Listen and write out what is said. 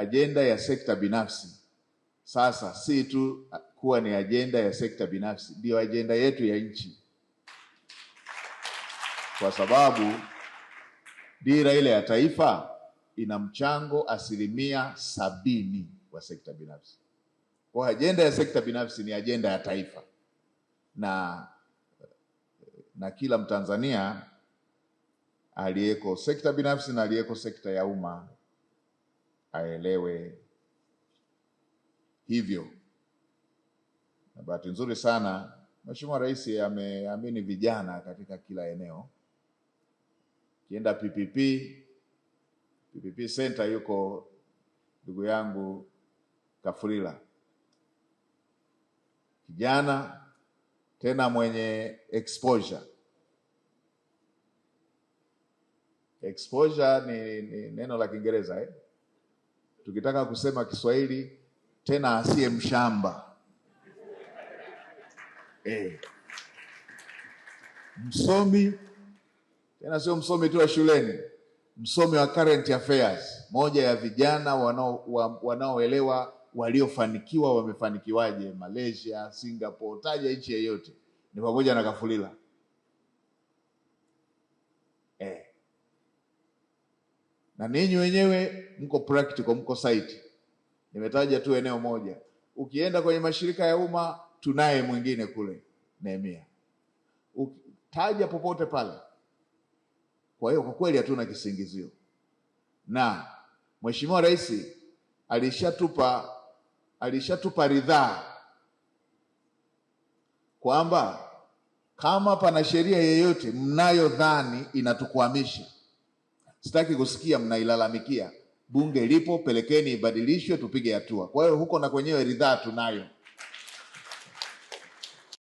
Ajenda ya sekta binafsi sasa si tu kuwa ni ajenda ya sekta binafsi, ndio ajenda yetu ya nchi, kwa sababu dira ile ya taifa ina mchango 70% wa sekta binafsi. Kwa ajenda ya sekta binafsi ni ajenda ya taifa, na kila Mtanzania aliyeko sekta binafsi na aliyeko sekta ya umma aelewe hivyo. Na bahati nzuri sana Mheshimiwa Rais ameamini vijana katika kila eneo. Kienda PPP Center yuko ndugu yangu Kafurila, kijana tena mwenye exposure. Exposure ni neno la Kiingereza tukitaka kusema Kiswahili tena asiye mshamba. Msomi tena sio msomi tu wa shuleni, msomi wa current affairs, moja ya vijana wanaoelewa waliofanikiwa wamefanikiwaje Malaysia, Singapore, taja nchi yoyote, ni pamoja na Kafulila. Na ninyi wenyewe mko practical, mko site. Nimetaja tu eneo moja. Ukienda kwenye mashirika ya umma tunaye mwingine kule Nehemia. Taja popote pale. Kwa hiyo kwa kweli hatuna kisingizio. Na Mheshimiwa Rais alishatupa ridhaa kwamba kama pana sheria yeyote mnayodhani inatukwamisha, sitaki kusikia mnailalamikia. Bunge lipo, pelekeni ibadilishwe, tupige hatua. Kwa hiyo huko na kwenyewe ridhaa tunayo.